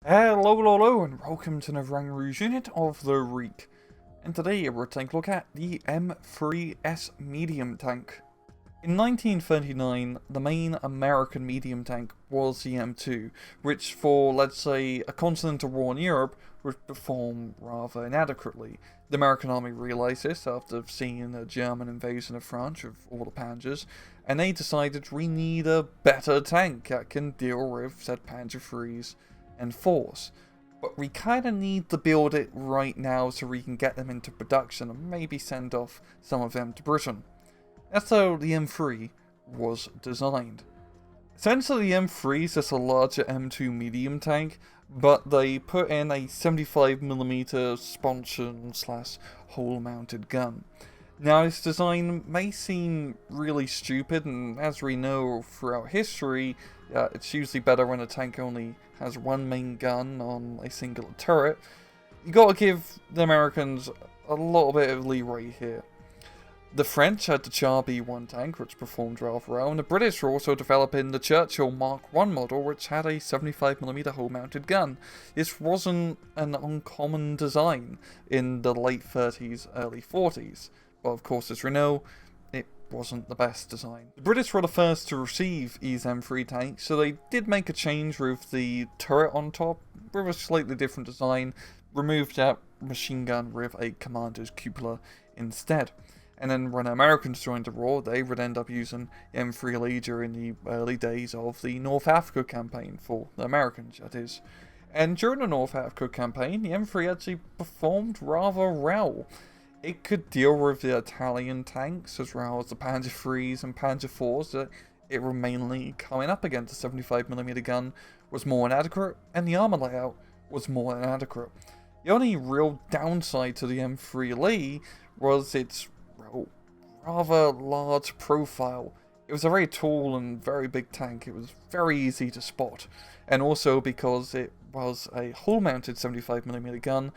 Hello, and welcome to another Rouge unit of the Reek. And today we're taking a look at the M3S medium tank. In 1939, the main American medium tank was the M2, which for, let's say, a continental war in Europe would perform rather inadequately. The American army realised this after seeing the German invasion of France with all the Panzers, and they decided we need a better tank that can deal with said Panzer IIIs and 4s. But we kind of need to build it right now so we can get them into production and maybe send off some of them to Britain. That's how the M3 was designed. Essentially, the M3 is just a larger M2 medium tank, but they put in a 75mm sponson / hole mounted gun. Now, this design may seem really stupid, and as we know throughout history, it's usually better when a tank only has one main gun on a single turret. You gotta give the Americans a little bit of leeway here. The French had the Char B1 tank, which performed rather well, and the British were also developing the Churchill Mark I model, which had a 75mm hole-mounted gun. This wasn't an uncommon design in the late 30s, early 40s, but of course, as we know, it wasn't the best design. The British were the first to receive these M3 tanks, so they did make a change with the turret on top, with a slightly different design, removed that machine gun with a commander's cupola instead. And then when Americans joined the war, they would end up using the M3 Leger in the early days of the North Africa campaign, for the Americans, that is. And during the North Africa campaign, the M3 actually performed rather well. It could deal with the Italian tanks as well as the Panzer IIIs and Panzer IVs that it were mainly coming up against. The 75mm gun was more inadequate, and the armor layout was more inadequate. The only real downside to the M3 Lee was its rather large profile. It was a very tall and very big tank. It was very easy to spot, and also because it was a hull-mounted 75mm gun,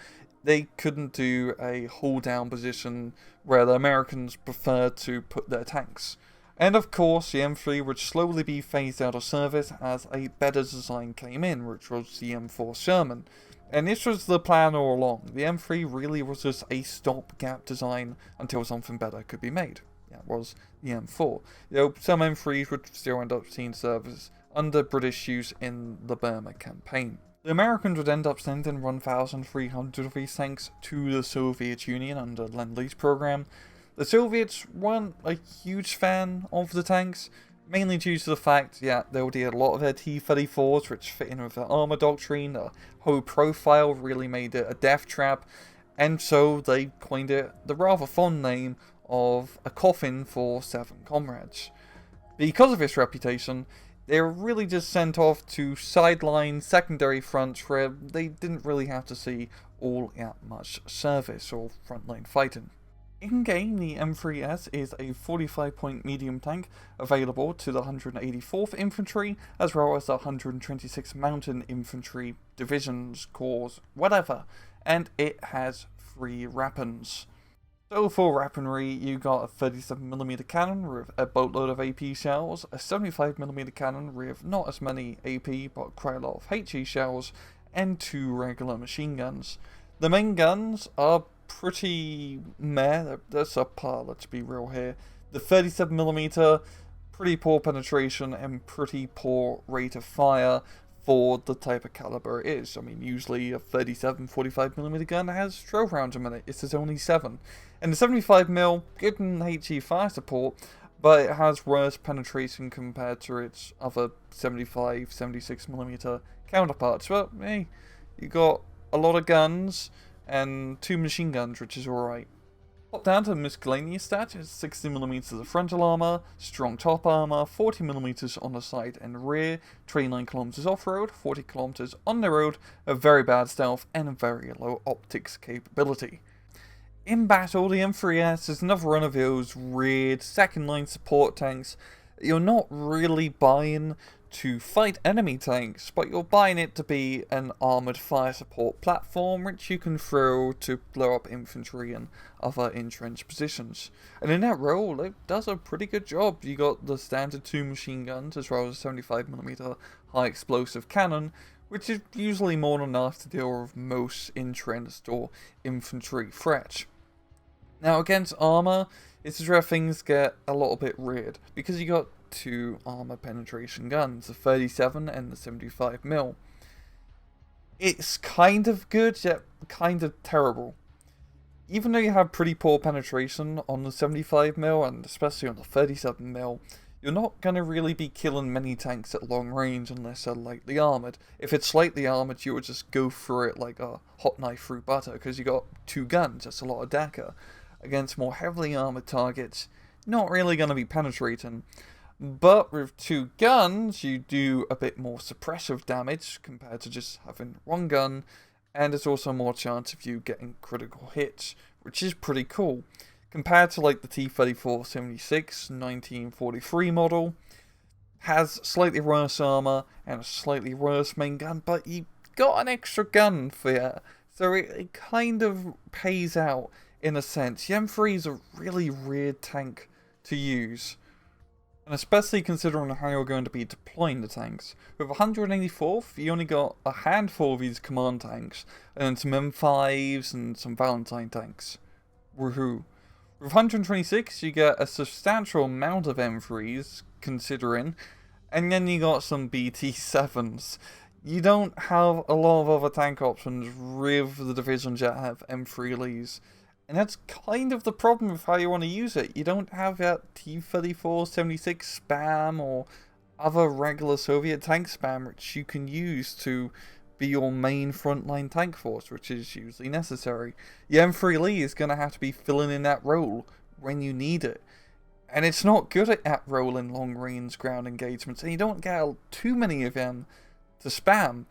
they couldn't do a hull-down position where the Americans preferred to put their tanks. And of course, the M3 would slowly be phased out of service as a better design came in, which was the M4 Sherman. And this was the plan all along. The M3 really was just a stopgap design until something better could be made. That was the M4. Some M3s would still end up seeing service under British use in the Burma campaign. The Americans would end up sending 1,300 of these tanks to the Soviet Union under the Lend-Lease program. The Soviets weren't a huge fan of the tanks, mainly due to the fact, they already had a lot of their T-34s, which fit in with their armor doctrine. The whole profile really made it a death trap, and so they coined it the rather fond name of a coffin for 7 comrades. Because of this reputation, they were really just sent off to sideline secondary fronts where they didn't really have to see all that much service or frontline fighting. In-game, the M3S is a 45-point medium tank available to the 184th Infantry, as well as the 126th Mountain Infantry Divisions, Corps, whatever, and it has 3 weapons. So for weaponry, you got a 37mm cannon with a boatload of AP shells, a 75mm cannon with not as many AP but quite a lot of HE shells, and 2 regular machine guns. The main guns are pretty meh, that's a par, let's be real here. The 37mm, pretty poor penetration and pretty poor rate of fire for the type of caliber it is. I mean, usually a 45mm gun has 12 rounds a minute, this is only 7. And the 75mm, good in HE fire support, but it has worse penetration compared to its other 76mm counterparts. But hey, you got a lot of guns and 2 machine guns, which is alright. Pop down to miscellaneous stats, 60mm of frontal armor, strong top armor, 40mm on the side and rear, 29km off-road, 40km on the road, a very bad stealth, and a very low optics capability. In battle, the M3S is another one of those reared second-line support tanks that you're not really buying to fight enemy tanks, but you're buying it to be an armoured fire support platform which you can throw to blow up infantry and other entrenched positions. And in that role, it does a pretty good job. You got the standard 2 machine guns as well as a 75mm high explosive cannon, which is usually more than enough to deal with most entrenched or infantry threats. Now against armor, this is where things get a little bit weird, because you got two armor penetration guns, the 37 and the 75mm. It's kind of good, yet kind of terrible. Even though you have pretty poor penetration on the 75mm and especially on the 37mm, you're not going to really be killing many tanks at long range unless they're lightly armoured. If it's lightly armoured, you would just go through it like a hot knife through butter, because you got two guns, that's a lot of dakka. Against more heavily armoured targets, not really going to be penetrating. But with two guns, you do a bit more suppressive damage compared to just having one gun, and there's also more chance of you getting critical hits, which is pretty cool. Compared to like the T-34-76 1943 model, has slightly worse armor and a slightly worse main gun, but you got an extra gun for you, so it kind of pays out in a sense. The M3 is a really weird tank to use, and especially considering how you're going to be deploying the tanks. With 184th, you only got a handful of these command tanks, and some M5s and some Valentine tanks. Woohoo. With 126, you get a substantial amount of M3s, considering, and then you got some BT-7s. You don't have a lot of other tank options with the divisions that have M3 Lees. And that's kind of the problem with how you want to use it. You don't have that T-34-76 spam or other regular Soviet tank spam which you can use to be your main frontline tank force, which is usually necessary. The M3 Lee is going to have to be filling in that role when you need it. And it's not good at that role in long-range ground engagements, and you don't get too many of them to spam.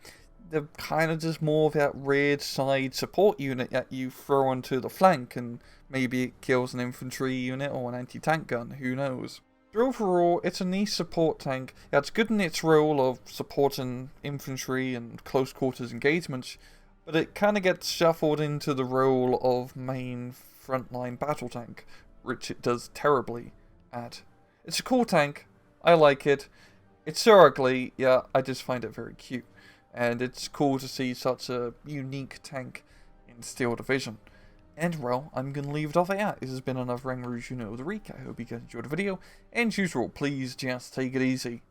They're kind of just more of that rear side support unit that you throw onto the flank, and maybe it kills an infantry unit or an anti-tank gun, who knows. But overall, it's a nice support tank. It's good in its role of supporting infantry and close quarters engagements, but it kind of gets shuffled into the role of main frontline battle tank, which it does terribly at. It's a cool tank, I like it. It's so ugly, yeah, I just find it very cute. And it's cool to see such a unique tank in Steel Division. And well, I'm going to leave it off at that. This has been another Rang Rouge Unit of the Week. I hope you guys enjoyed the video. And as usual, please just take it easy.